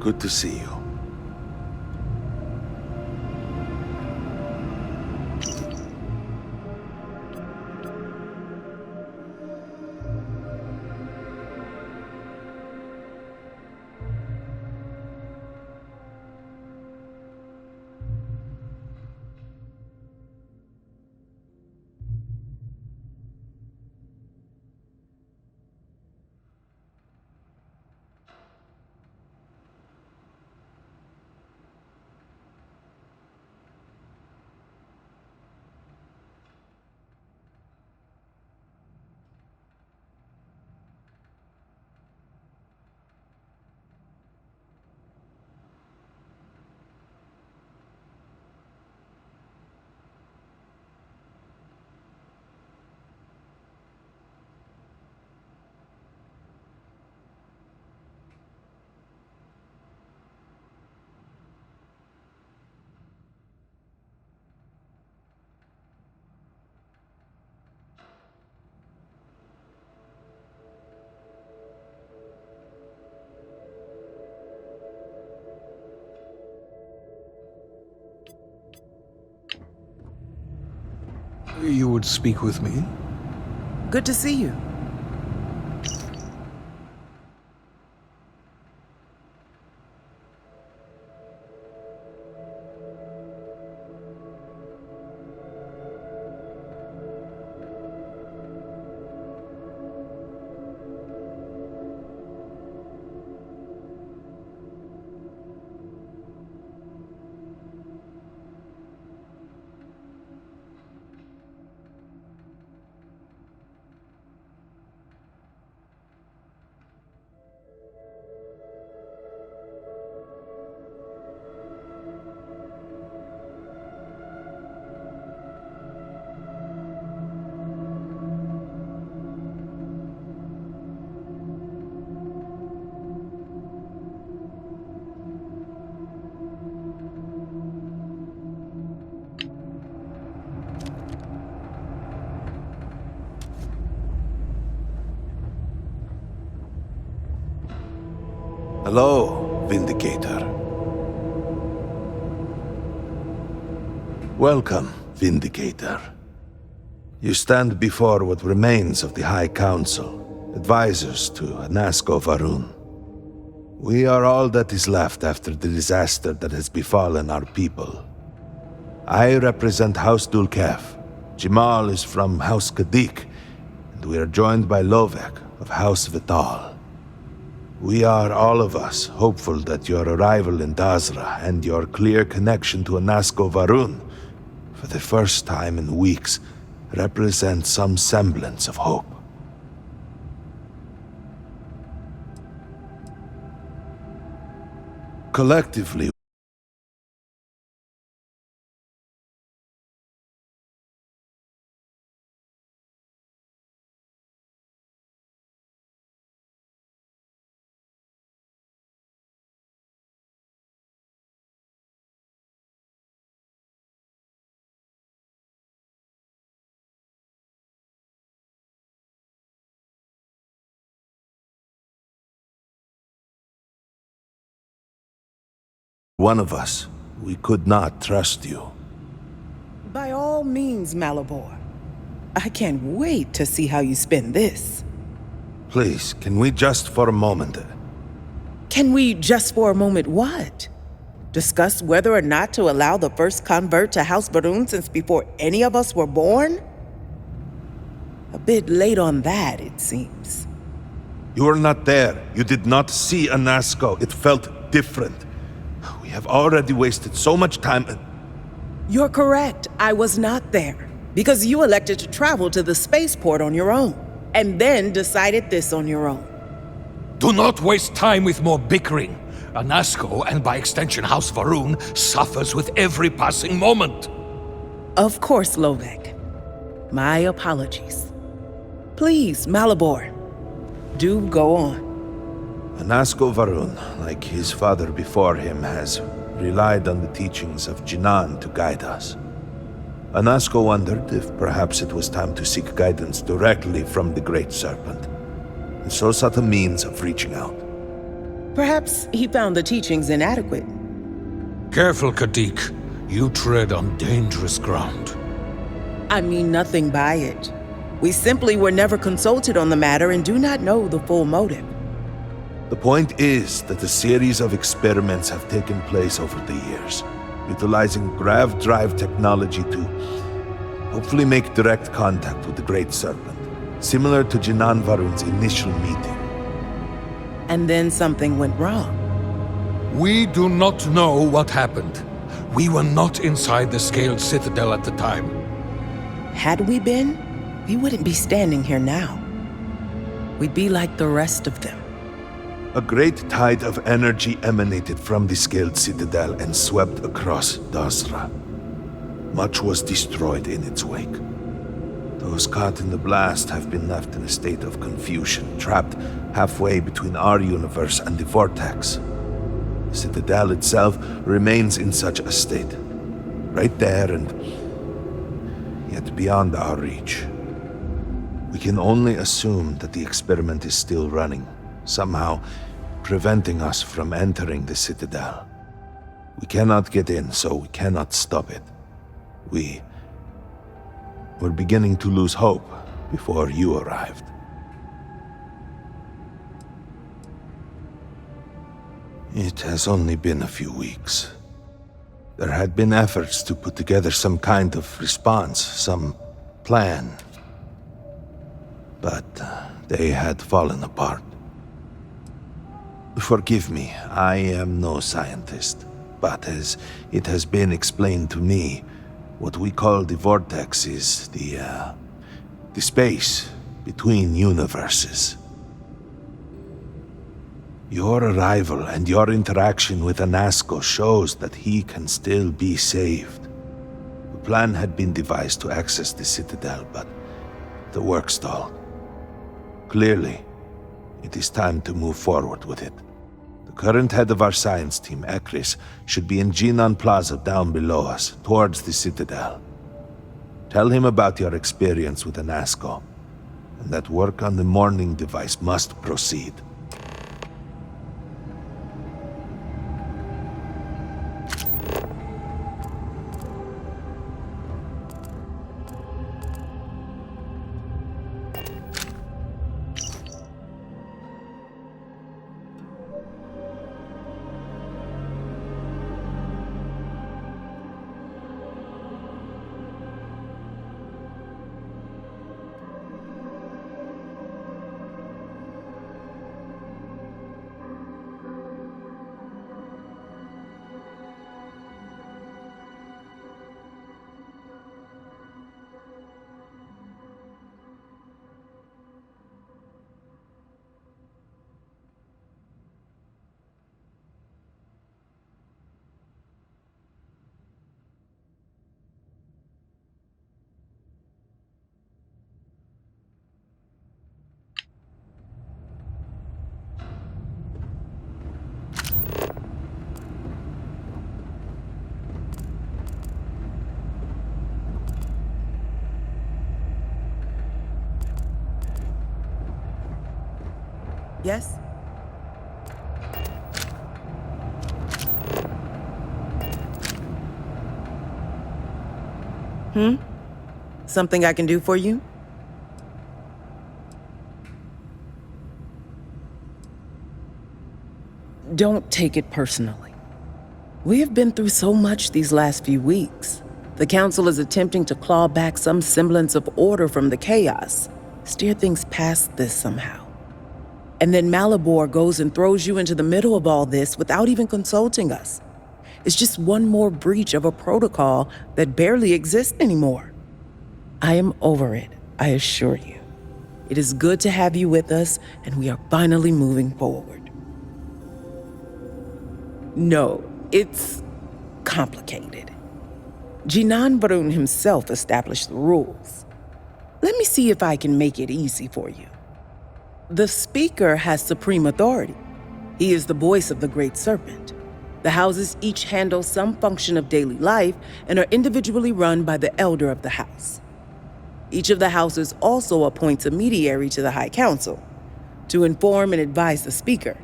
Good to see you. You would speak with me? Good to see you. Hello, Vindicator. Welcome, Vindicator. You stand before what remains of the High Council, advisors to Anasco Varun. We are all that is left after the disaster that has befallen our people. I represent House Dulkef. Jamal is from House Kadik, and we are joined by Lovek of House Vital. We are, all of us, hopeful that your arrival in Dazra and your clear connection to Anasco Varun, for the first time in weeks, represent some semblance of hope. Collectively, one of us, we could not trust you. By all means, Malabor. I can't wait to see how you spin this. Please, can we just for a moment... Can we just for a moment what? Discuss whether or not to allow the first convert to House Varun since before any of us were born? A bit late on that, it seems. You were not there. You did not see Anasco. It felt different. We have already wasted so much time. You're correct. I was not there. Because you elected to travel to the spaceport on your own. And then decided this on your own. Do not waste time with more bickering. Anasco, and by extension House Varun, suffers with every passing moment. Of course, Lovek. My apologies. Please, Malabor, do go on. Anasco Varun, like his father before him, has relied on the teachings of Jinan to guide us. Anasco wondered if perhaps it was time to seek guidance directly from the Great Serpent, and so sought a means of reaching out. Perhaps he found the teachings inadequate. Careful, Kadik. You tread on dangerous ground. I mean nothing by it. We simply were never consulted on the matter and do not know the full motive. The point is that a series of experiments have taken place over the years, utilizing grav drive technology to hopefully make direct contact with the Great Serpent, similar to Jinan Varun's initial meeting. And then something went wrong. We do not know what happened. We were not inside the Scaled Citadel at the time. Had we been, we wouldn't be standing here now. We'd be like the rest of them. A great tide of energy emanated from the Scaled Citadel and swept across Dasra. Much was destroyed in its wake. Those caught in the blast have been left in a state of confusion, trapped halfway between our universe and the Vortex. The Citadel itself remains in such a state, right there and yet beyond our reach. We can only assume that the experiment is still running, somehow preventing us from entering the Citadel. We cannot get in, so we cannot stop it. We're beginning to lose hope before you arrived. It has only been a few weeks. There had been efforts to put together some kind of response, some plan. But they had fallen apart. Forgive me, I am no scientist, but as it has been explained to me, what we call the Vortex is the space between universes. Your arrival and your interaction with Anasco shows that he can still be saved. The plan had been devised to access the Citadel, but the work stalled. Clearly, it is time to move forward with it. The current head of our science team, Ekris, should be in Jinan Plaza down below us, towards the Citadel. Tell him about your experience with Anasco, and that work on the morning device must proceed. Yes? Something I can do for you? Don't take it personally. We have been through so much these last few weeks. The Council is attempting to claw back some semblance of order from the chaos, steer things past this somehow. And then Malibor goes and throws you into the middle of all this without even consulting us. It's just one more breach of a protocol that barely exists anymore. I am over it, I assure you. It is good to have you with us, and we are finally moving forward. No, it's complicated. Jinan Varun himself established the rules. Let me see if I can make it easy for you. The Speaker has supreme authority. He is the voice of the Great Serpent. The houses each handle some function of daily life and are individually run by the Elder of the House. Each of the houses also appoints a mediary to the High Council to inform and advise the Speaker.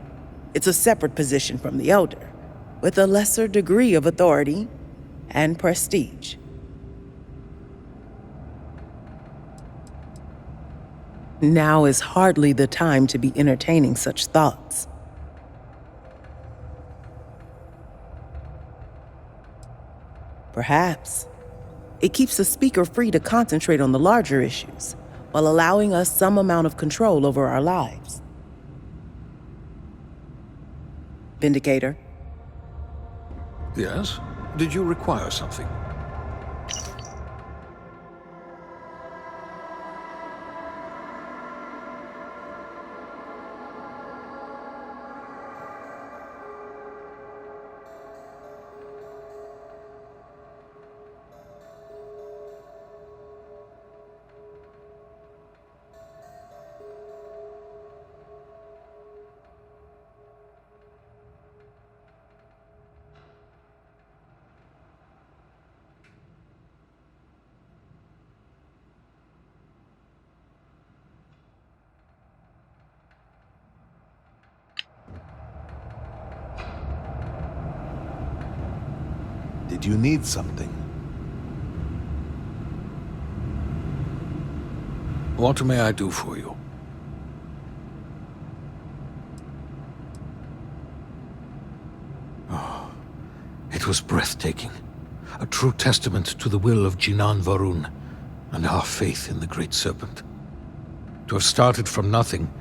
It's a separate position from the Elder, with a lesser degree of authority and prestige. Now is hardly the time to be entertaining such thoughts. Perhaps it keeps the speaker free to concentrate on the larger issues, while allowing us some amount of control over our lives. Vindicator? Yes? Did you require something? Did you need something? What may I do for you? Oh, it was breathtaking. A true testament to the will of Jinan Varun and our faith in the Great Serpent. To have started from nothing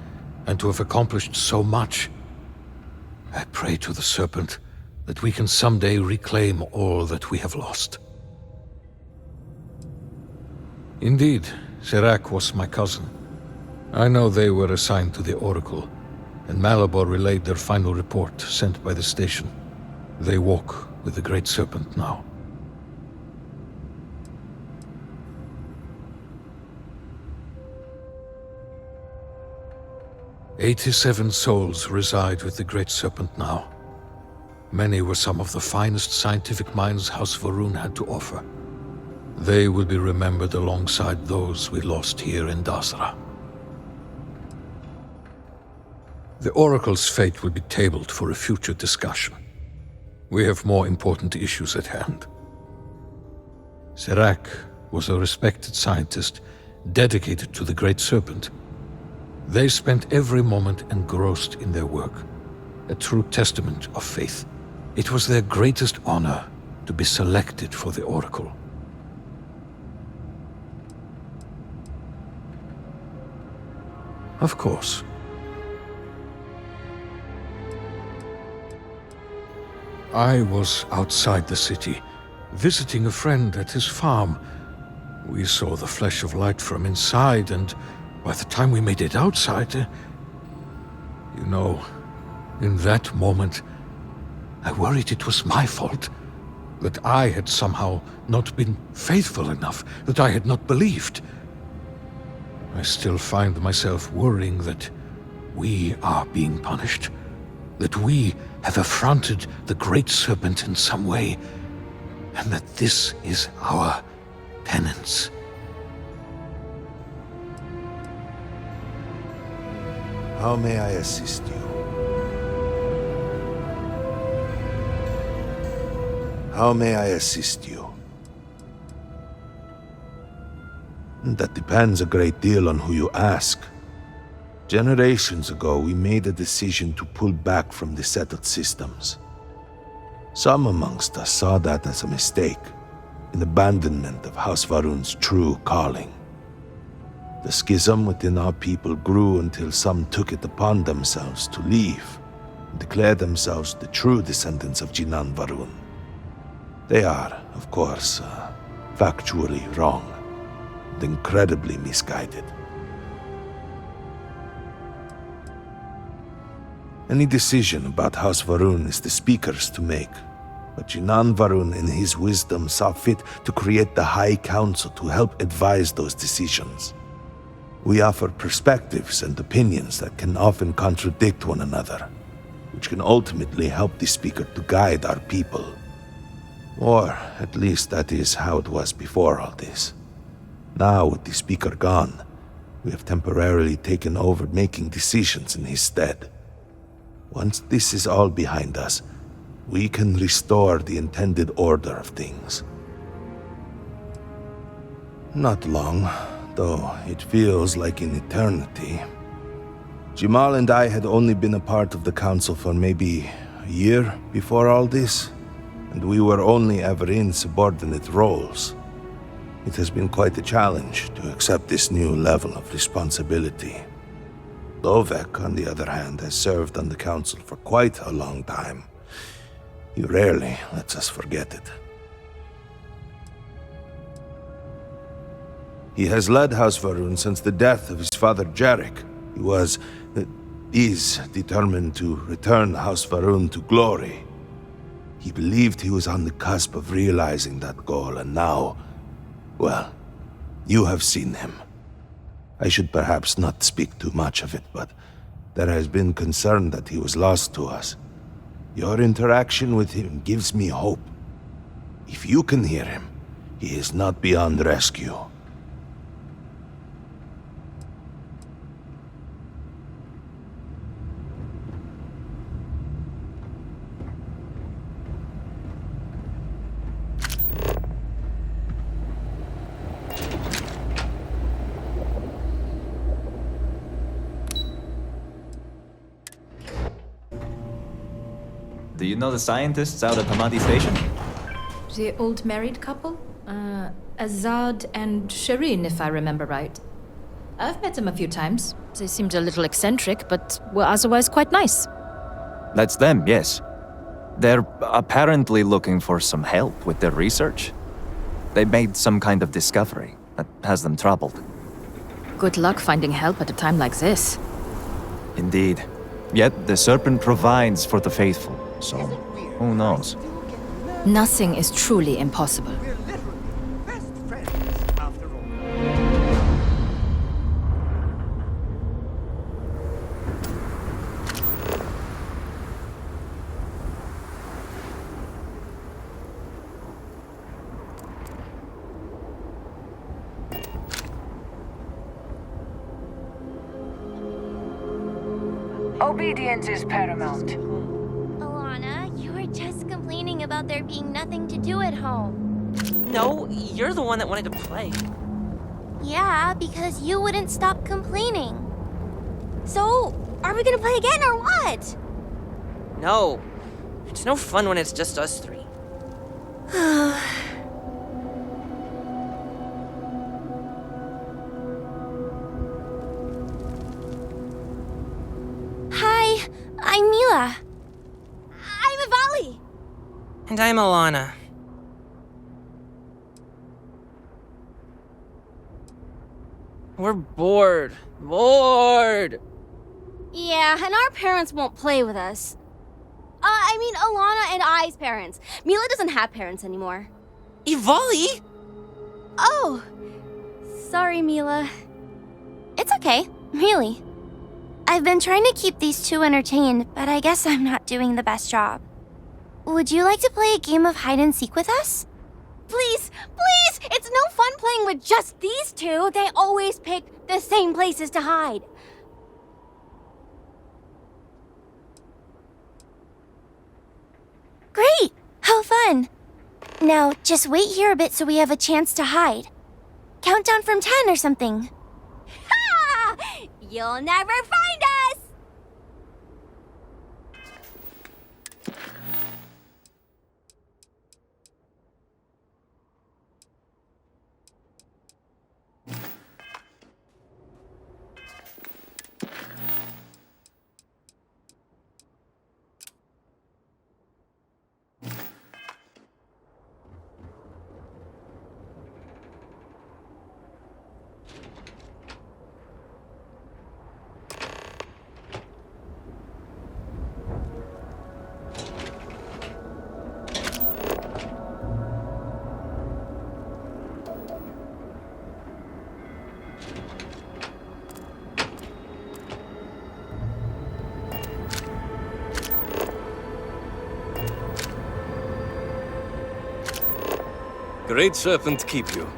and to have accomplished so much. I pray to the Serpent that we can someday reclaim all that we have lost. Indeed, Serac was my cousin. I know they were assigned to the Oracle, and Malabor relayed their final report sent by the station. They walk with the Great Serpent now. "87 souls reside with the Great Serpent now. Many were some of the finest scientific minds House Varun had to offer. They will be remembered alongside those we lost here in Dasra. The Oracle's fate will be tabled for a future discussion. We have more important issues at hand. Serac was a respected scientist dedicated to the Great Serpent. They spent every moment engrossed in their work, a true testament of faith. It was their greatest honor to be selected for the Oracle. Of course. I was outside the city, visiting a friend at his farm. We saw the flash of light from inside, and by the time we made it outside, you know, in that moment, I worried it was my fault, that I had somehow not been faithful enough, that I had not believed. I still find myself worrying that we are being punished, that we have affronted the Great Serpent in some way, and that this is our penance. How may I assist you? How may I assist you? That depends a great deal on who you ask. Generations ago, we made a decision to pull back from the settled systems. Some amongst us saw that as a mistake, an abandonment of House Varun's true calling. The schism within our people grew until some took it upon themselves to leave and declare themselves the true descendants of Jinan Varun. They are, of course, factually wrong and incredibly misguided. Any decision about House Varun is the Speaker's to make, but Jinan Varun in his wisdom saw fit to create the High Council to help advise those decisions. We offer perspectives and opinions that can often contradict one another, which can ultimately help the Speaker to guide our people. Or, at least that is how it was before all this. Now, with the Speaker gone, we have temporarily taken over making decisions in his stead. Once this is all behind us, we can restore the intended order of things. Not long, though it feels like an eternity. Jamal and I had only been a part of the council for maybe a year before all this, and we were only ever in subordinate roles. It has been quite a challenge to accept this new level of responsibility. Lovek, on the other hand, has served on the council for quite a long time. He rarely lets us forget it. He has led House Varun since the death of his father Jarek. Is determined to return House Varun to glory. He believed he was on the cusp of realizing that goal, and now, well, you have seen him. I should perhaps not speak too much of it, but there has been concern that he was lost to us. Your interaction with him gives me hope. If you can hear him, he is not beyond rescue. Do you know the scientists out at Hamadi Station? The old married couple? Azad and Shireen, if I remember right. I've met them a few times. They seemed a little eccentric, but were otherwise quite nice. That's them, yes. They're apparently looking for some help with their research. They made some kind of discovery that has them troubled. Good luck finding help at a time like this. Indeed. Yet the Serpent provides for the faithful, so who knows? Nothing is truly impossible. Obedience is paramount. Alana, you were just complaining about there being nothing to do at home. No, you're the one that wanted to play. Yeah, because you wouldn't stop complaining. So, are we gonna play again or what? No. It's no fun when it's just us three. Hi, I'm Mila. I'm Ivali. And I'm Alana. We're bored. Bored! Yeah, and our parents won't play with us. I mean, Alana and I's parents. Mila doesn't have parents anymore. Ivali? Oh, sorry, Mila. It's okay, really. I've been trying to keep these two entertained, but I guess I'm not doing the best job. Would you like to play a game of hide and seek with us? Please, please! It's no fun playing with just these two. They always pick the same places to hide. Great! How fun! Now, just wait here a bit so we have a chance to hide. Count down from 10 or something. Ha! You'll never find us! Great Serpent keep you.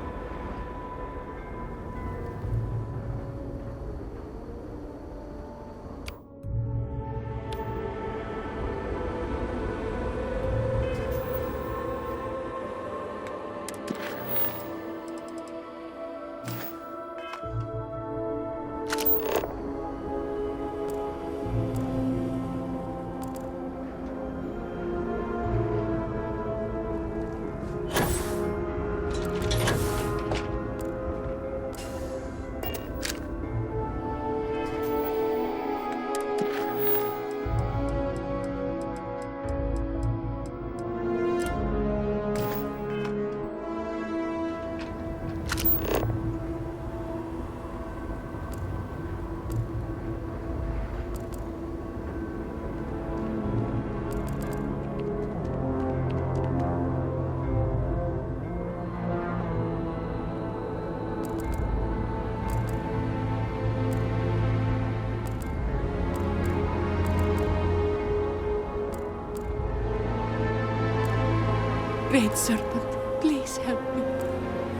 Great Serpent, please help me.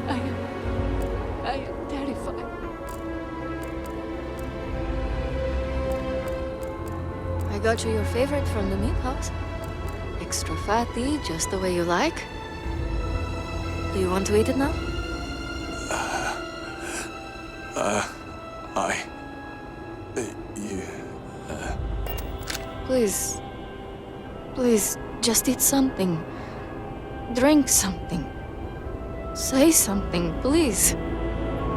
I am terrified. I got you your favorite from the meat house. Extra fatty, just the way you like. Do you want to eat it now? Please. Please, just eat something. Drink something. Say something, please.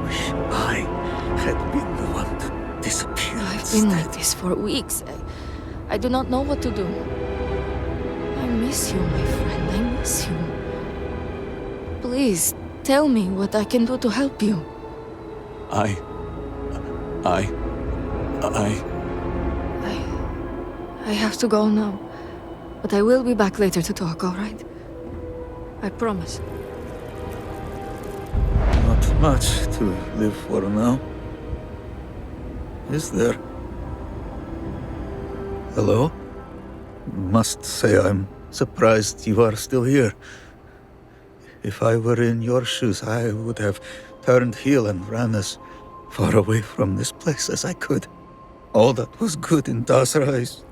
Wish I had been the one to disappear I've been like this for weeks. I do not know what to do. I miss you, my friend. I miss you. Please, tell me what I can do to help you. I have to go now. But I will be back later to talk, all right? I promise. Not much to live for now. Is there? Hello? Must say I'm surprised you are still here. If I were in your shoes, I would have turned heel and ran as far away from this place as I could. All that was good in Dasra is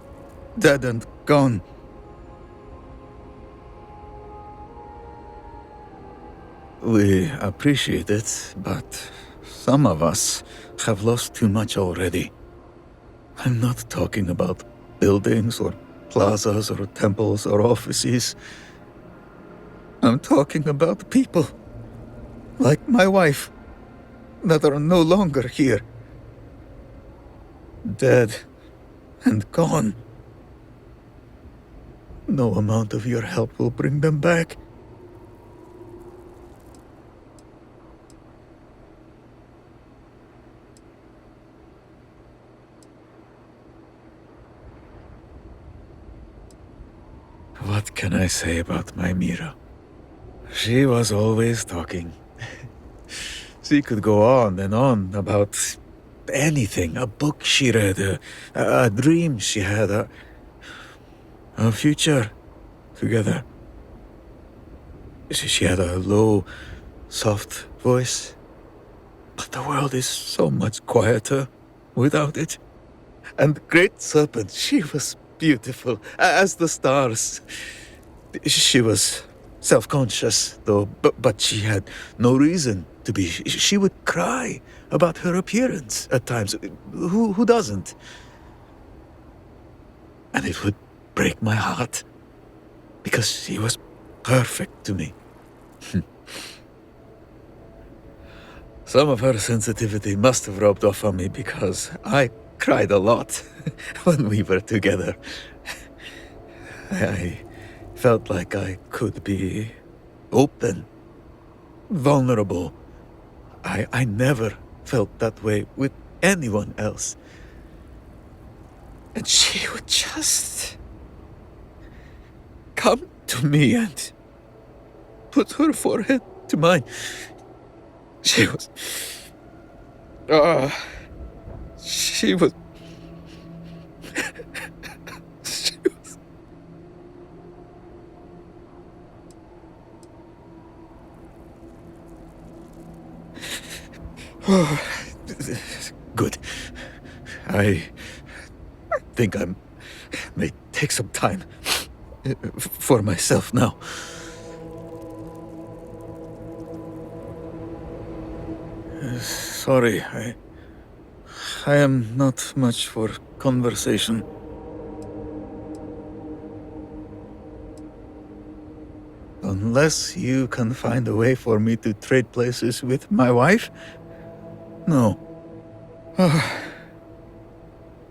dead and gone. We appreciate it, but some of us have lost too much already. I'm not talking about buildings or plazas or temples or offices. I'm talking about people, like my wife, that are no longer here. Dead and gone. No amount of your help will bring them back. What can I say about my Mira? She was always talking. She could go on and on about anything. A book she read, a dream she had, a future together. She had a low, soft voice. But the world is so much quieter without it. And Great Serpent, she was beautiful as the stars. She was self-conscious, though, but she had no reason to be. She would cry about her appearance at times. Who doesn't? And it would break my heart, because she was perfect to me. Some of her sensitivity must have rubbed off on me, because I cried a lot when we were together. I felt like I could be open, vulnerable. I never felt that way with anyone else. And she would just come to me and put her forehead to mine. She was... She was... She was... Good. I think I may take some time for myself now. Sorry, I am not much for conversation. Unless you can find a way for me to trade places with my wife? No.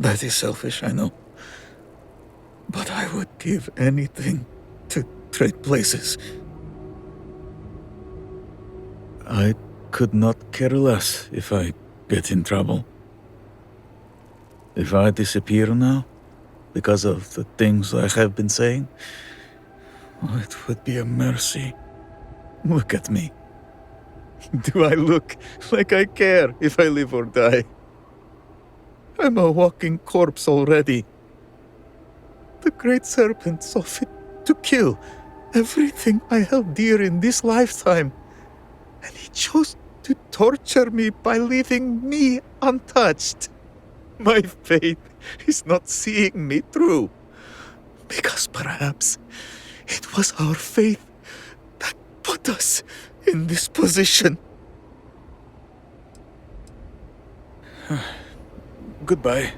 That is selfish, I know. But I would give anything to trade places. I could not care less if I get in trouble. If I disappear now, because of the things I have been saying, it would be a mercy. Look at me. Do I look like I care if I live or die? I'm a walking corpse already. The Great Serpent saw fit to kill everything I held dear in this lifetime. And he chose to torture me by leaving me untouched. My fate is not seeing me through. Because perhaps it was our faith that put us in this position. Goodbye.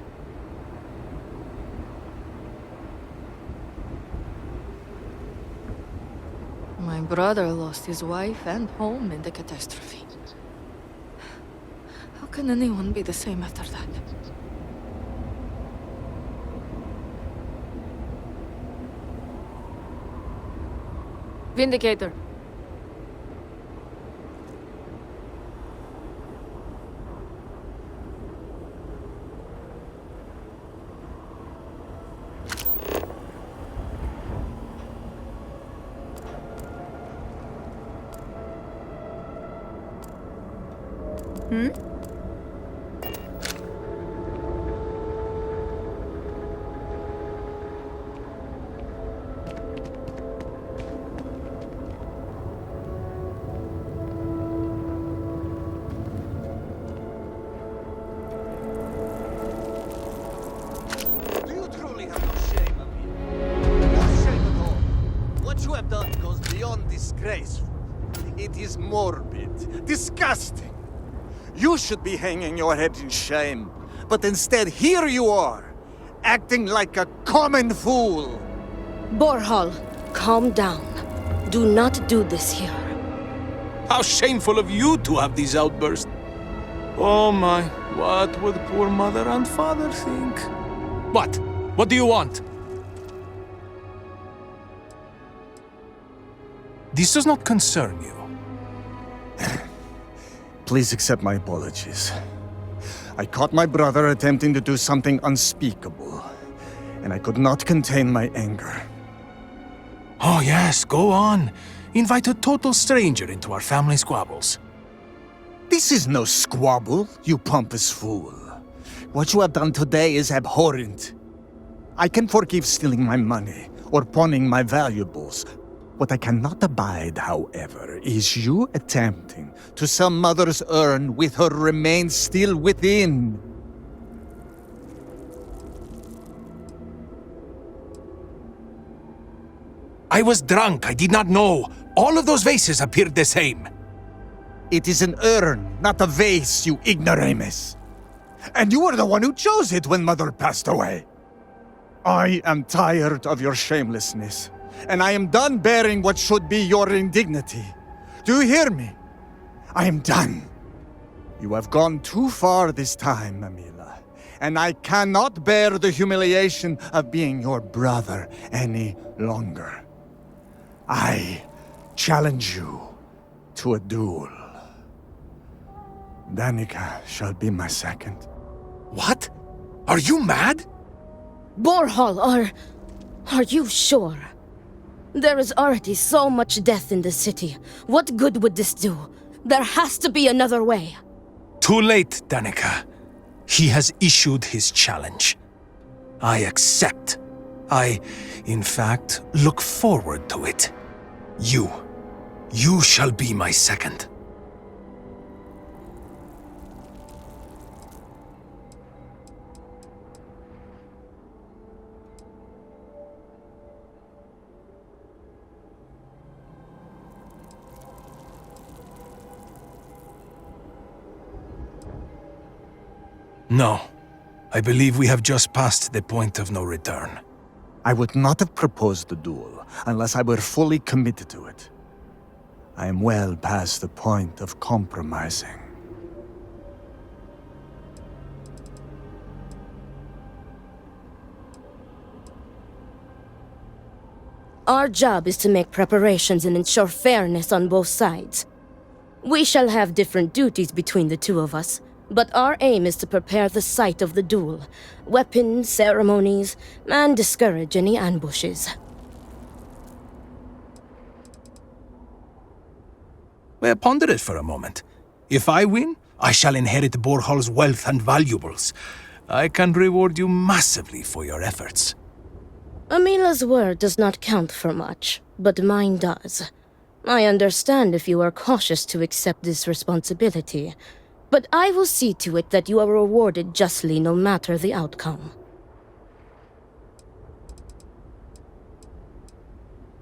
My brother lost his wife and home in the catastrophe. How can anyone be the same after that? Vindicator. Do you truly have no shame, Amir? No shame at all. What you have done goes beyond disgraceful. It is morbid, disgusting. You should be hanging your head in shame, but instead here you are, acting like a common fool. Borhal, calm down. Do not do this here. How shameful of you to have these outbursts. Oh my, what would poor mother and father think? What? What do you want? This does not concern you. Please accept my apologies. I caught my brother attempting to do something unspeakable, and I could not contain my anger. Oh yes, go on. Invite a total stranger into our family squabbles. This is no squabble, you pompous fool. What you have done today is abhorrent. I can forgive stealing my money or pawning my valuables. What I cannot abide, however, is you attempting to sell Mother's urn with her remains still within. I was drunk, I did not know. All of those vases appeared the same. It is an urn, not a vase, you ignoramus. And you were the one who chose it when Mother passed away. I am tired of your shamelessness, and I am done bearing what should be your indignity. Do you hear me? I am done. You have gone too far this time, Amila, and I cannot bear the humiliation of being your brother any longer. I challenge you to a duel. Danica shall be my second. What? Are you mad? Borhal, are you sure? There is already so much death in the city. What good would this do? There has to be another way. Too late, Danica. He has issued his challenge. I accept. In fact, look forward to it. You shall be my second. No. I believe we have just passed the point of no return. I would not have proposed the duel unless I were fully committed to it. I am well past the point of compromising. Our job is to make preparations and ensure fairness on both sides. We shall have different duties between the two of us, but our aim is to prepare the site of the duel, weapons, ceremonies, and discourage any ambushes. Well, ponder it for a moment. If I win, I shall inherit Borhal's wealth and valuables. I can reward you massively for your efforts. Amila's word does not count for much, but mine does. I understand if you are cautious to accept this responsibility, but I will see to it that you are rewarded justly no matter the outcome.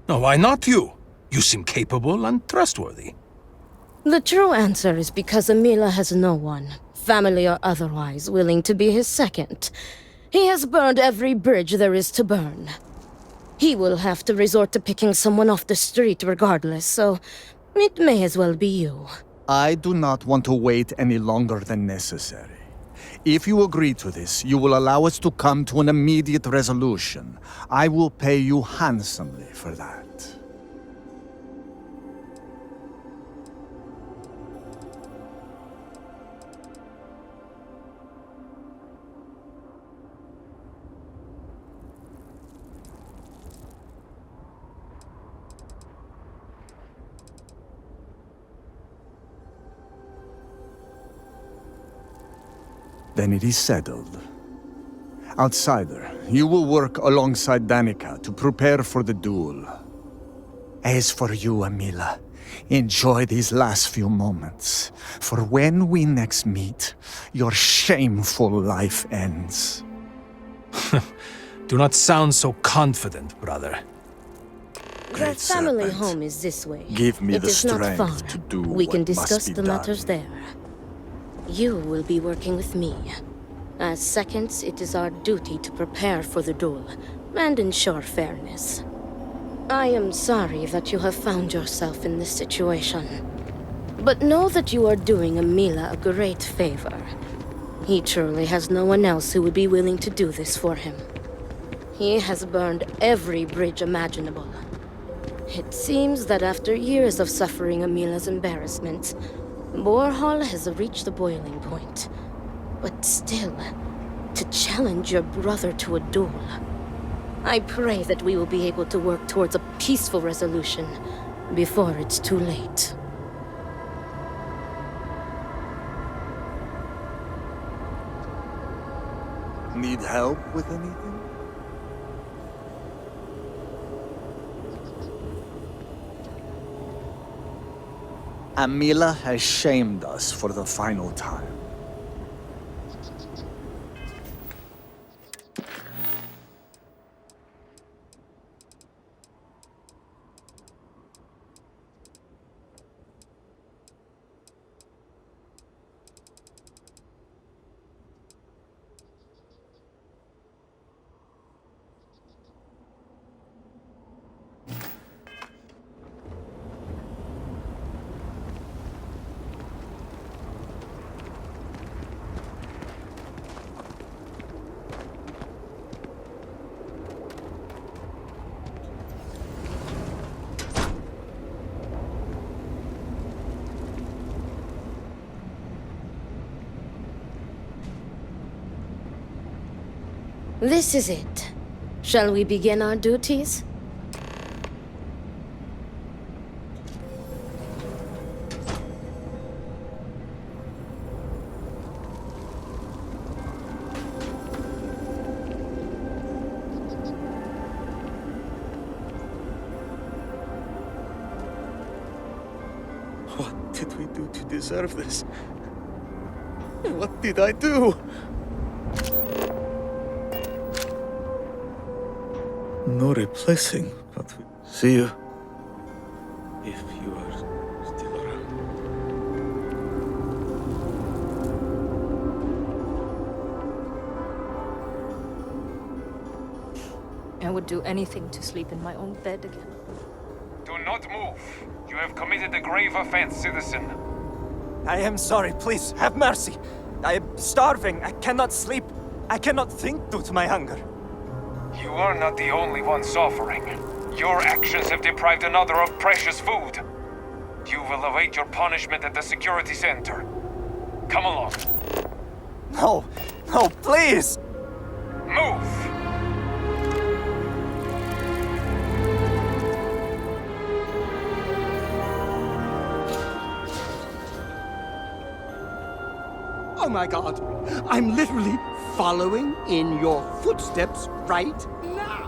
No, why not you? You seem capable and trustworthy. The true answer is because Amila has no one, family or otherwise, willing to be his second. He has burned every bridge there is to burn. He will have to resort to picking someone off the street regardless, so it may as well be you. I do not want to wait any longer than necessary. If you agree to this, you will allow us to come to an immediate resolution. I will pay you handsomely for that. Then it is settled. Outsider, you will work alongside Danica to prepare for the duel. As for you, Amila, enjoy these last few moments, for when we next meet, your shameful life ends. Do not sound so confident, brother. Their family home is this way. Give me it the is not far. strength to do We can what must discuss be the done. matters there. You will be working with me. As seconds, it is our duty to prepare for the duel and ensure fairness. I am sorry that you have found yourself in this situation. But know that you are doing Amila a great favor. He truly has no one else who would be willing to do this for him. He has burned every bridge imaginable. It seems that after years of suffering Amila's embarrassments, Borhall has reached the boiling point. But still, to challenge your brother to a duel. I pray that we will be able to work towards a peaceful resolution before it's too late. Need help with anything? Amila has shamed us for the final time. This is it. Shall we begin our duties? What did we do to deserve this? What did I do? No replacing, but we see you. If you are still around. I would do anything to sleep in my own bed again. Do not move. You have committed a grave offense, citizen. I am sorry, please, have mercy. I am starving, I cannot sleep. I cannot think due to my hunger. You are not the only one suffering. Your actions have deprived another of precious food. You will await your punishment at the security center. Come along. No, no, please! Move! Oh my god, I'm literally following in your footsteps right now.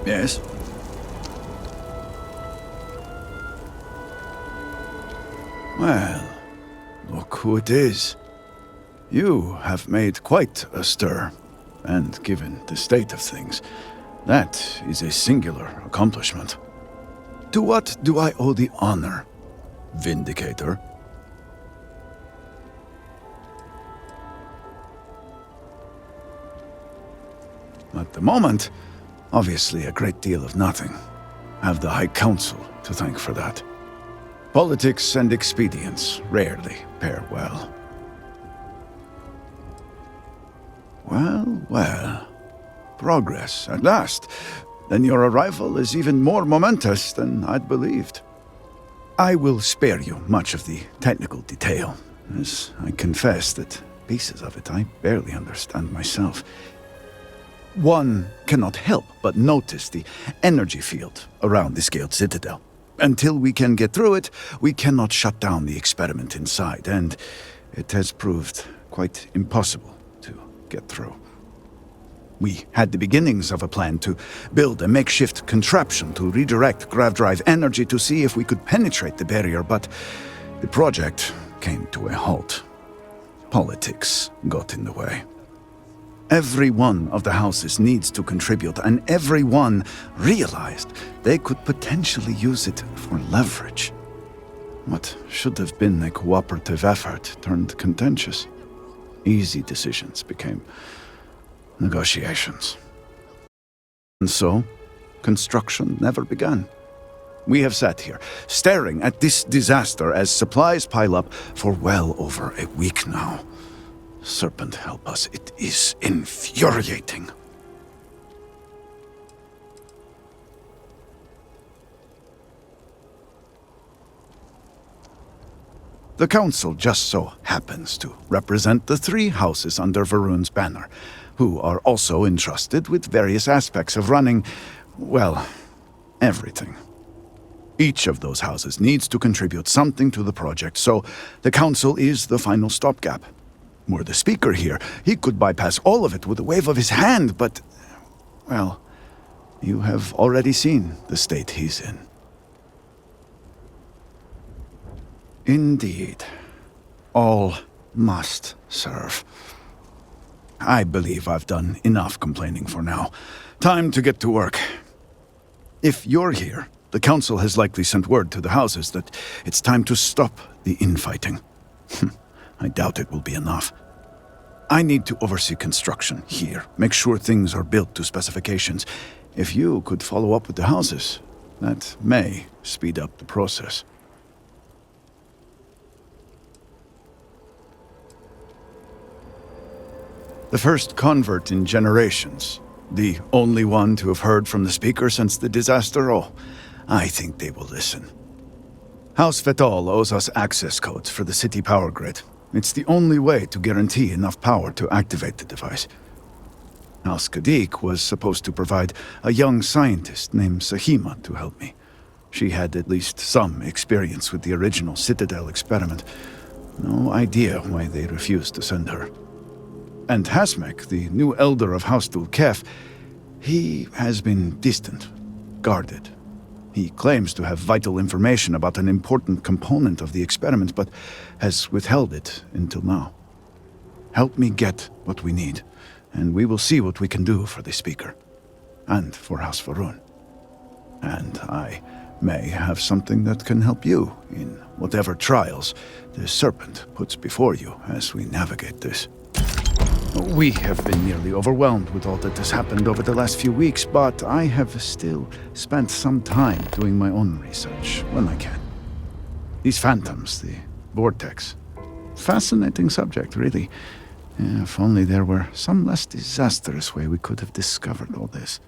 Yes? Well, look who it is. You have made quite a stir, and given the state of things, that is a singular accomplishment. To what do I owe the honor, Vindicator? At the moment, obviously a great deal of nothing. Have the High Council to thank for that. Politics and expedience rarely pair well. Well, well. Progress, at last. Then your arrival is even more momentous than I'd believed. I will spare you much of the technical detail, as I confess that pieces of it I barely understand myself. One cannot help but notice the energy field around the scaled citadel. Until we can get through it, we cannot shut down the experiment inside, and it has proved quite impossible to get through. We had the beginnings of a plan to build a makeshift contraption to redirect grav drive energy to see if we could penetrate the barrier, but the project came to a halt. Politics got in the way. Every one of the houses needs to contribute, and every one realized they could potentially use it for leverage. What should have been a cooperative effort turned contentious. Easy decisions became negotiations. And so, construction never began. We have sat here, staring at this disaster as supplies pile up for well over a week now. Serpent help us, it is infuriating. The Council just so happens to represent the 3 houses under Varun's banner, who are also entrusted with various aspects of running, well, everything. Each of those houses needs to contribute something to the project, so the Council is the final stopgap. Were the Speaker here, he could bypass all of it with a wave of his hand, but, well, you have already seen the state he's in. Indeed. All must serve. I believe I've done enough complaining for now. Time to get to work. If you're here, the Council has likely sent word to the houses that it's time to stop the infighting. I doubt it will be enough. I need to oversee construction here, make sure things are built to specifications. If you could follow up with the houses, that may speed up the process. The first convert in generations. The only one to have heard from the Speaker since the disaster. Oh, I think they will listen. House Vetol owes us access codes for the city power grid. It's the only way to guarantee enough power to activate the device. House Kadik was supposed to provide a young scientist named Sahima to help me. She had at least some experience with the original Citadel experiment. No idea why they refused to send her. And Hasmek, the new elder of House Dulkef, he has been distant, guarded. He claims to have vital information about an important component of the experiment, but has withheld it until now. Help me get what we need, and we will see what we can do for the Speaker, and for House Varun. And I may have something that can help you in whatever trials the Serpent puts before you as we navigate this. We have been nearly overwhelmed with all that has happened over the last few weeks, but I have still spent some time doing my own research when I can. These phantoms, the vortex. Fascinating subject, really. If only there were some less disastrous way we could have discovered all this.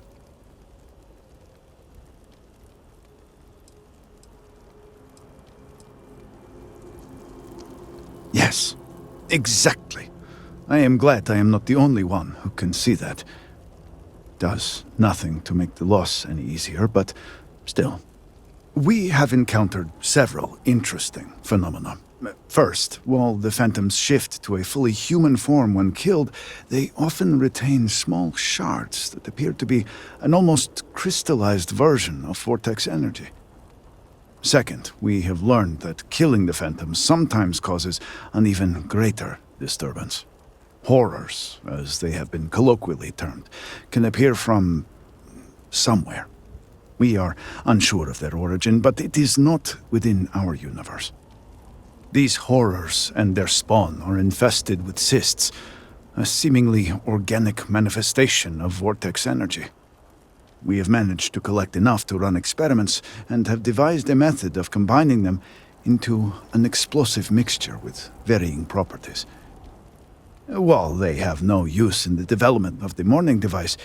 Yes, exactly. I am glad I am not the only one who can see that. Does nothing to make the loss any easier, but still. We have encountered several interesting phenomena, First, while the phantoms shift to a fully human form when killed, they often retain small shards that appear to be an almost crystallized version of vortex energy. Second, we have learned that killing the phantoms sometimes causes an even greater disturbance. Horrors, as they have been colloquially termed, can appear from somewhere. We are unsure of their origin, but it is not within our universe. These horrors and their spawn are infested with cysts, a seemingly organic manifestation of vortex energy. We have managed to collect enough to run experiments and have devised a method of combining them into an explosive mixture with varying properties. While they have no use in the development of the morning device,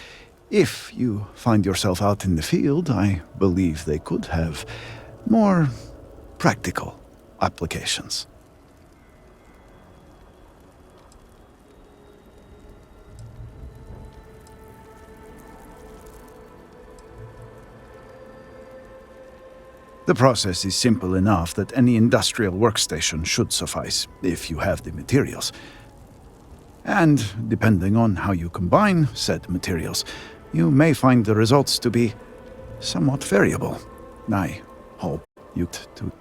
if you find yourself out in the field, I believe they could have more practical applications. The process is simple enough that any industrial workstation should suffice, if you have the materials. And, depending on how you combine said materials, you may find the results to be somewhat variable. I hope you to...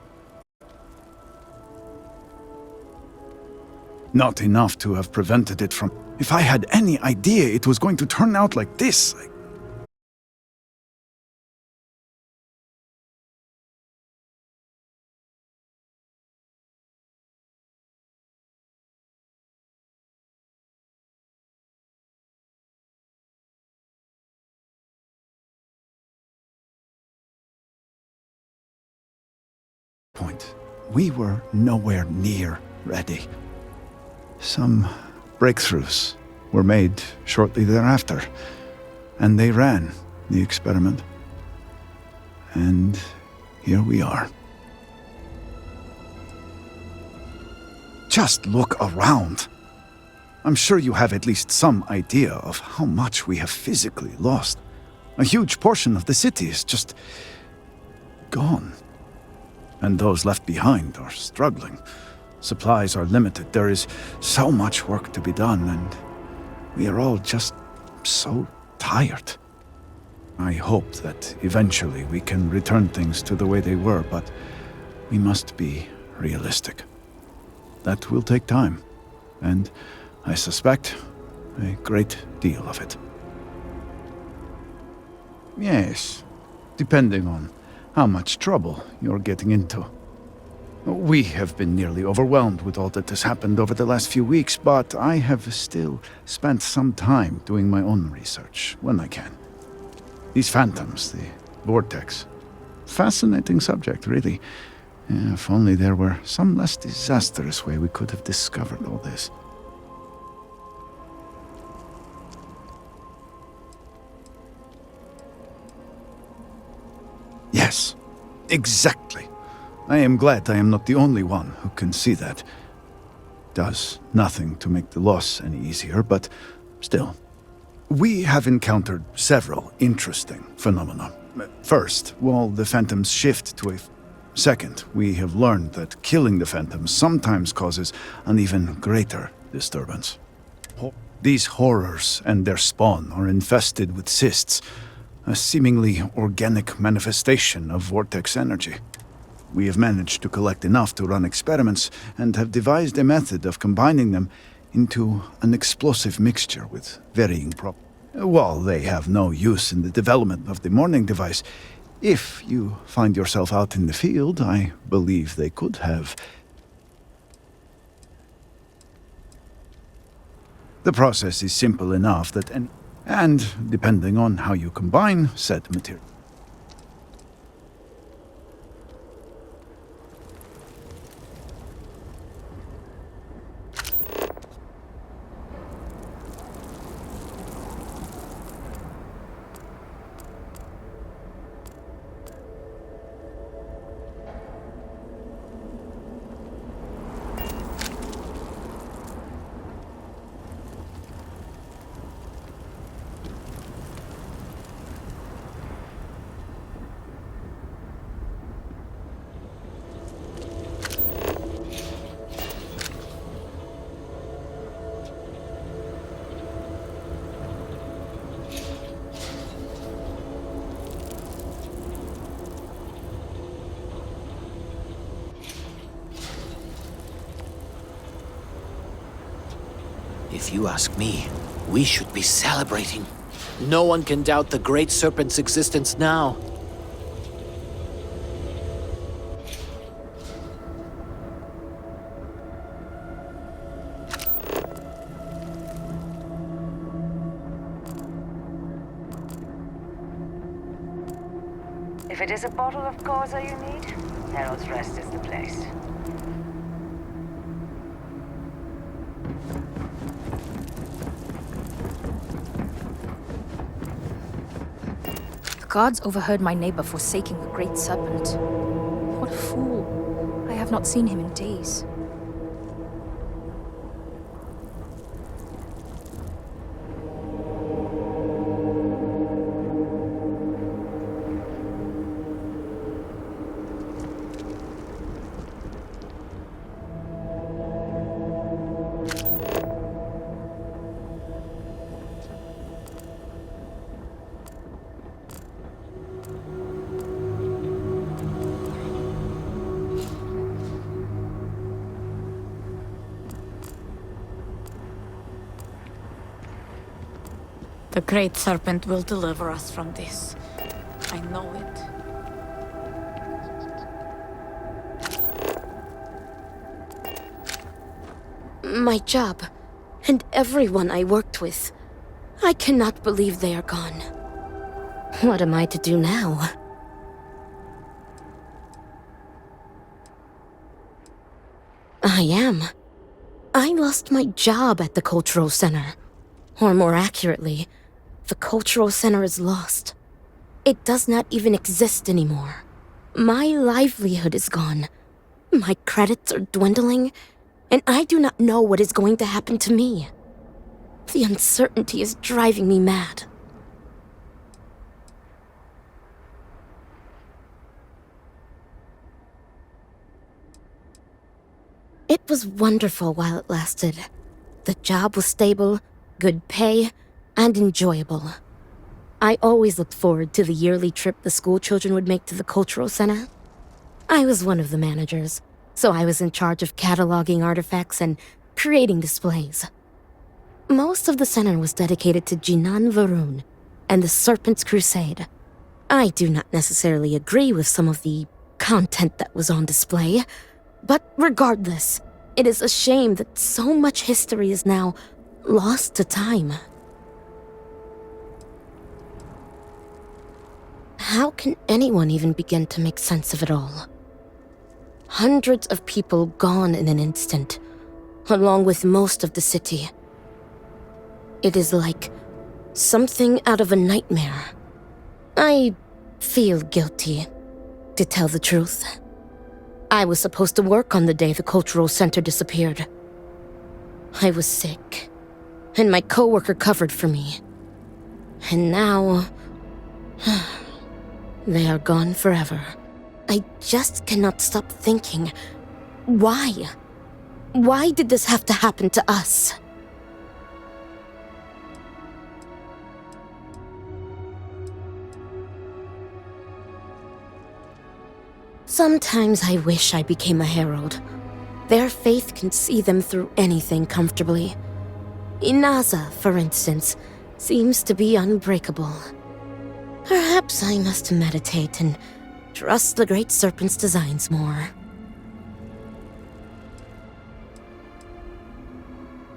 Not enough to have prevented it from... If I had any idea it was going to turn out like this... We were nowhere near ready. Some breakthroughs were made shortly thereafter, and they ran the experiment. And here we are. Just look around. I'm sure you have at least some idea of how much we have physically lost. A huge portion of the city is just gone. And those left behind are struggling. Supplies are limited. There is so much work to be done, and we are all just so tired. I hope that eventually we can return things to the way they were, but we must be realistic. That will take time, and I suspect a great deal of it. Yes, depending on how much trouble you're getting into. We have been nearly overwhelmed with all that has happened over the last few weeks, but I have still spent some time doing my own research when I can. These phantoms, the vortex. Fascinating subject, really. If only there were some less disastrous way we could have discovered all this. Yes, exactly. I am glad I am not the only one who can see that. Does nothing to make the loss any easier, but still. We have encountered several interesting phenomena. First, while the phantoms shift to a... Second, we have learned that killing the phantoms sometimes causes an even greater disturbance. These horrors and their spawn are infested with cysts, a seemingly organic manifestation of vortex energy. We have managed to collect enough to run experiments and have devised a method of combining them into an explosive mixture with varying properties. While they have no use in the development of the morning device, if you find yourself out in the field, I believe they could have. The process is simple enough that and depending on how you combine said material. If you ask me, we should be celebrating. No one can doubt the Great Serpent's existence now. If it is a bottle of Causa you need, Herald's Rest is the place. The guards overheard my neighbor forsaking the Great Serpent. What a fool. I have not seen him in days. The Great Serpent will deliver us from this. I know it. My job, and everyone I worked with. I cannot believe they are gone. What am I to do now? I am. I lost my job at the Cultural Center. Or more accurately, the Cultural Center is lost. It does not even exist anymore. My livelihood is gone. My credits are dwindling, and I do not know what is going to happen to me. The uncertainty is driving me mad. It was wonderful while it lasted. The job was stable, good pay, and enjoyable. I always looked forward to the yearly trip the school children would make to the Cultural Center. I was one of the managers, so I was in charge of cataloging artifacts and creating displays. Most of the center was dedicated to Jinan Varun and the Serpent's Crusade. I do not necessarily agree with some of the content that was on display, but regardless, it is a shame that so much history is now lost to time. How can anyone even begin to make sense of it all? Hundreds of people gone in an instant, along with most of the city. It is like something out of a nightmare. I feel guilty, to tell the truth. I was supposed to work on the day the Cultural Center disappeared. I was sick, and my coworker covered for me. And now, they are gone forever. I just cannot stop thinking, why? Why did this have to happen to us? Sometimes I wish I became a herald. Their faith can see them through anything comfortably. Inaza, for instance, seems to be unbreakable. Perhaps I must meditate and trust the Great Serpent's designs more.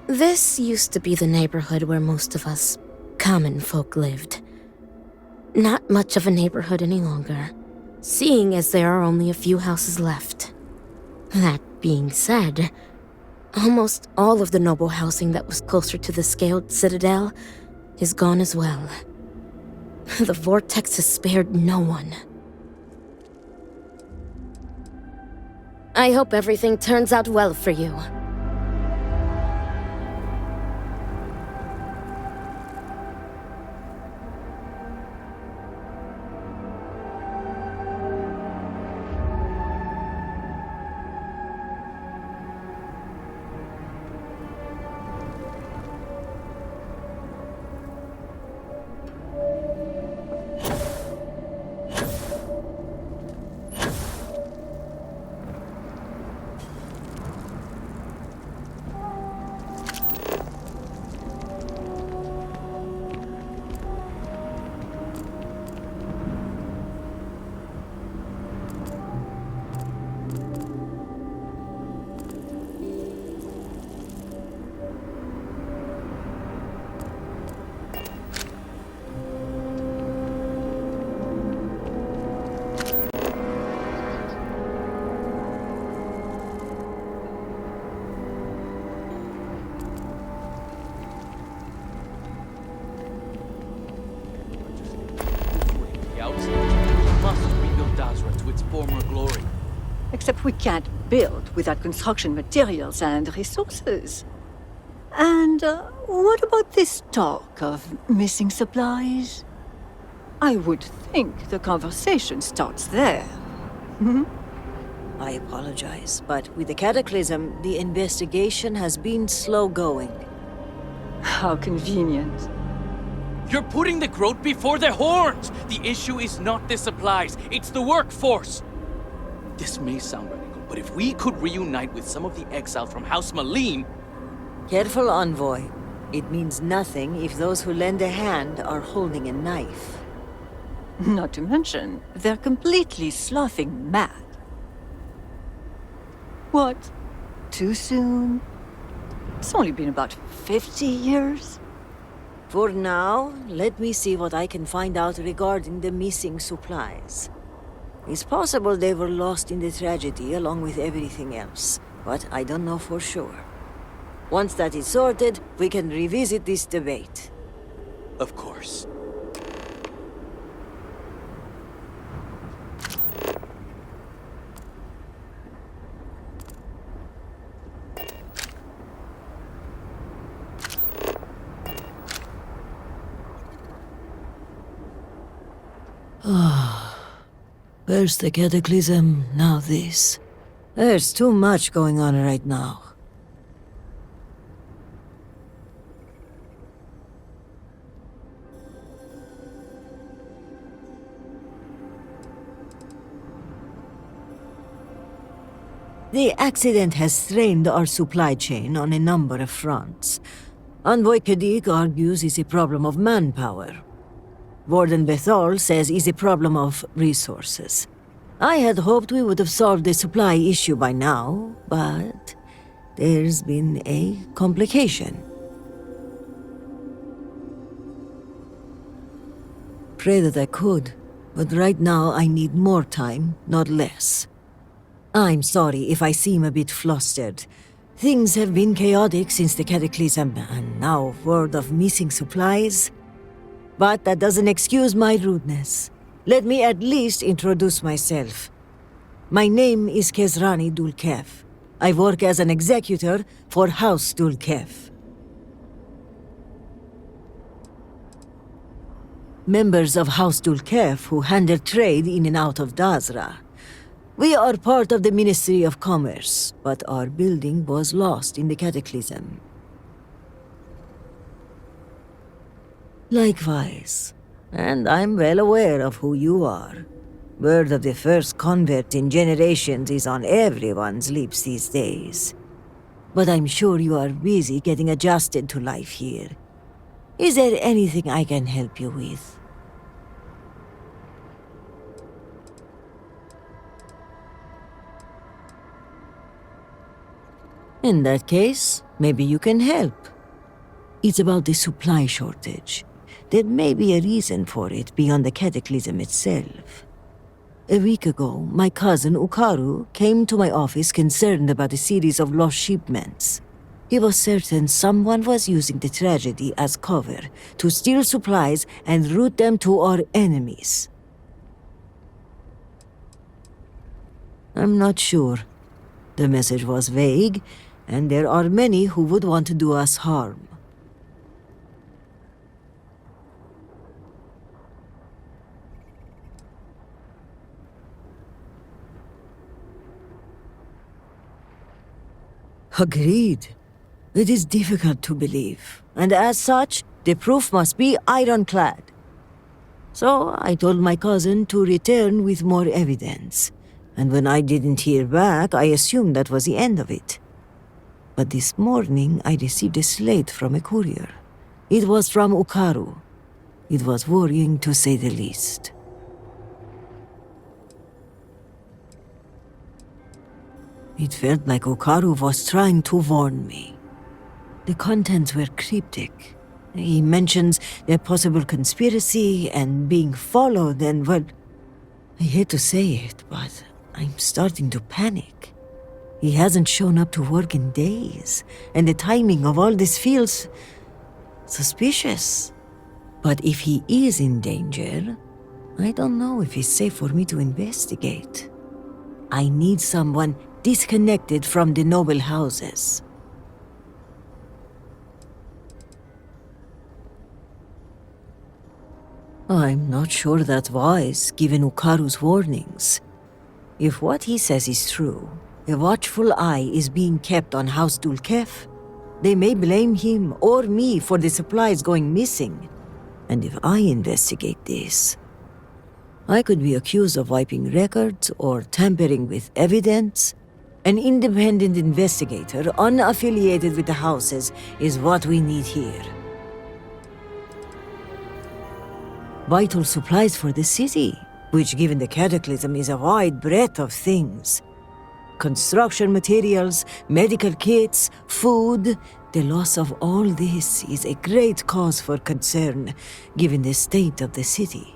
This used to be the neighborhood where most of us common folk lived. Not much of a neighborhood any longer, seeing as there are only a few houses left. That being said, almost all of the noble housing that was closer to the scaled citadel is gone as well. The vortex has spared no one. I hope everything turns out well for you. scouts. We must rebuild Dazra to its former glory. Except we can't build without construction materials and resources. And what about this talk of missing supplies? I would think the conversation starts there. Hmm? I apologize, but with the cataclysm, the investigation has been slow going. How convenient. You're putting the growth before the horns! The issue is not the supplies, it's the workforce! This may sound radical, but if we could reunite with some of the exiles from House Maleen... Careful, Envoy. It means nothing if those who lend a hand are holding a knife. Not to mention, they're completely sloughing mad. What? Too soon? It's only been about 50 years. For now, let me see what I can find out regarding the missing supplies. It's possible they were lost in the tragedy along with everything else, but I don't know for sure. Once that is sorted, we can revisit this debate. Of course. First the cataclysm, now this. There's too much going on right now. The accident has strained our supply chain on a number of fronts. Envoy Kadik argues it's a problem of manpower. Warden Bethol says it's a problem of resources. I had hoped we would have solved the supply issue by now, but there's been a complication. Pray that I could, but right now I need more time, not less. I'm sorry if I seem a bit flustered. Things have been chaotic since the cataclysm, and now word of missing supplies. But that doesn't excuse my rudeness. Let me at least introduce myself. My name is Kezrani Dulkev. I work as an executor for House Dulkev. Members of House Dulkev who handle trade in and out of Dazra. We are part of the Ministry of Commerce, but our building was lost in the cataclysm. Likewise, and I'm well aware of who you are. Word of the first convert in generations is on everyone's lips these days. But I'm sure you are busy getting adjusted to life here. Is there anything I can help you with? In that case, maybe you can help. It's about the supply shortage. There may be a reason for it beyond the cataclysm itself. A week ago, my cousin Ukaru came to my office concerned about a series of lost shipments. He was certain someone was using the tragedy as cover to steal supplies and route them to our enemies. I'm not sure. The message was vague, and there are many who would want to do us harm. Agreed. It is difficult to believe, and as such, the proof must be ironclad. So I told my cousin to return with more evidence, and when I didn't hear back, I assumed that was the end of it. But this morning, I received a slate from a courier. It was from Ukaru. It was worrying, to say the least. It felt like Ukaru was trying to warn me. The contents were cryptic. He mentions a possible conspiracy and being followed and, well, I hate to say it, but I'm starting to panic. He hasn't shown up to work in days, and the timing of all this feels suspicious. But if he is in danger, I don't know if it's safe for me to investigate. I need someone disconnected from the noble houses. I'm not sure that's wise, given Ukaru's warnings. If what he says is true, a watchful eye is being kept on House Dulkef. They may blame him or me for the supplies going missing. And if I investigate this, I could be accused of wiping records or tampering with evidence. An independent investigator, unaffiliated with the houses, is what we need here. Vital supplies for the city, which given the cataclysm is a wide breadth of things. Construction materials, medical kits, food. The loss of all this is a great cause for concern, given the state of the city.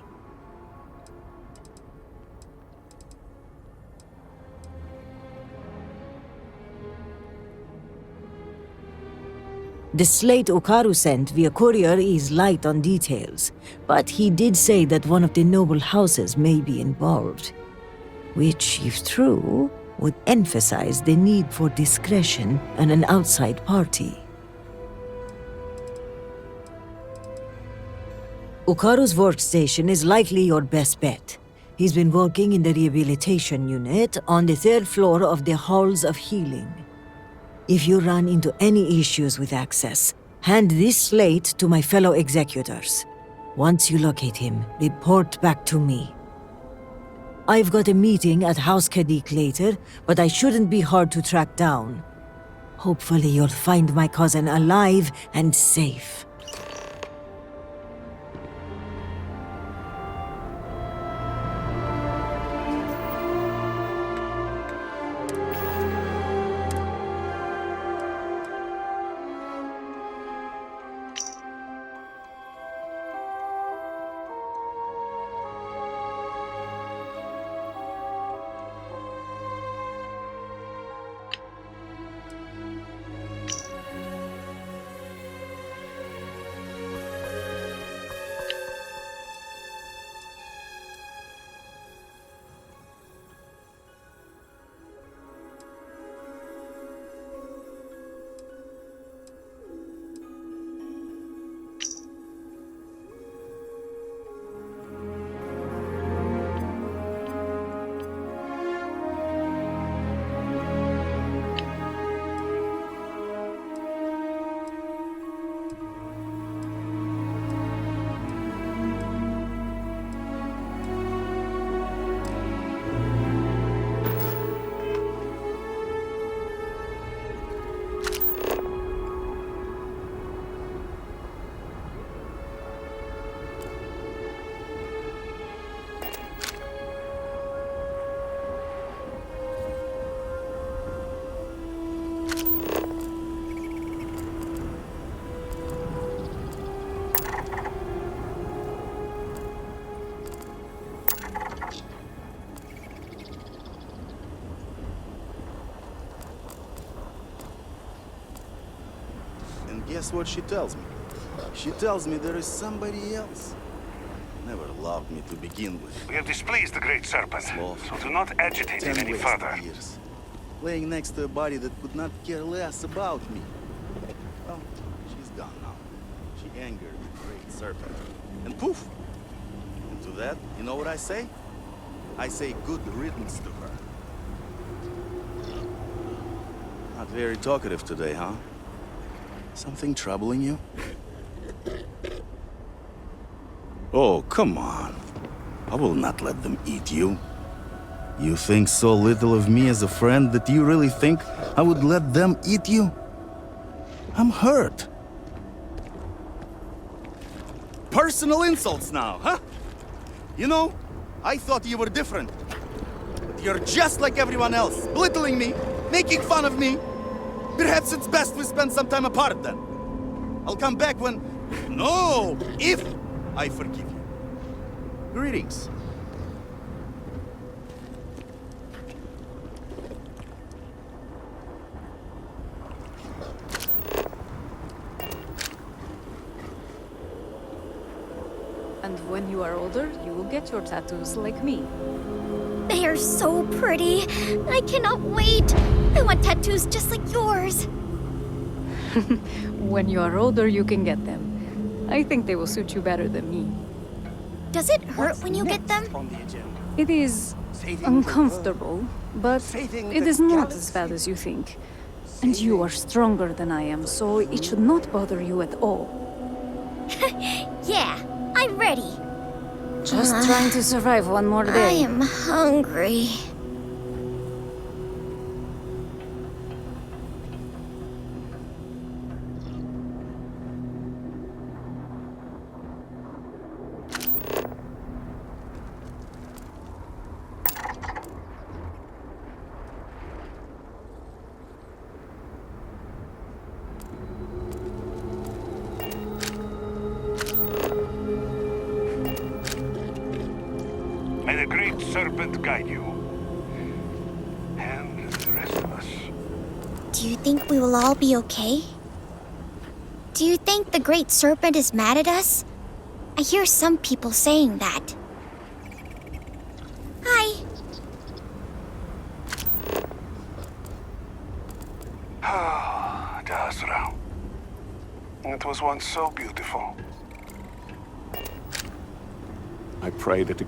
The slate Ukaru sent via courier is light on details, but he did say that one of the noble houses may be involved, which, if true, would emphasize the need for discretion and an outside party. Ukaru's workstation is likely your best bet. He's been working in the rehabilitation unit on the 3rd floor of the Halls of Healing. If you run into any issues with access, hand this slate to my fellow executors. Once you locate him, report back to me. I've got a meeting at House Kadik later, but I shouldn't be hard to track down. Hopefully you'll find my cousin alive and safe. Guess what she tells me? She tells me there is somebody else. Never loved me to begin with. We have displeased the Great Serpent, so do not agitate him any further. Years, laying next to a body that could not care less about me. Well, she's gone now. She angered the Great Serpent. And poof! And to that, you know what I say? I say good riddance to her. Not very talkative today, huh? Something troubling you? Oh, come on. I will not let them eat you. You think so little of me as a friend that you really think I would let them eat you? I'm hurt. Personal insults now, huh? You know, I thought you were different. But you're just like everyone else, belittling me, making fun of me. Perhaps it's best we spend some time apart then. I'll come back when... No! If I forgive you. Greetings. And when you you are older, you will get your tattoos like me. They are so pretty. I cannot wait. I want tattoos just like yours. When you are older, you can get them. I think they will suit you better than me. Does it hurt when you get them? It is uncomfortable, but it is not as bad as you think. And you are stronger than I am, so it should not bother you at all. Yeah, I'm ready. Just trying to survive one more day. I am hungry. May the Great Serpent guide you. And the rest of us. Do you think we will all be okay? Do you think the Great Serpent is mad at us? I hear some people saying that. Hi. Ah, Dazra. It was once so beautiful. I pray that the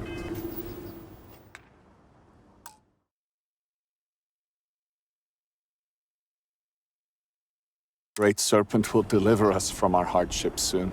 Great Serpent will deliver us from our hardships soon.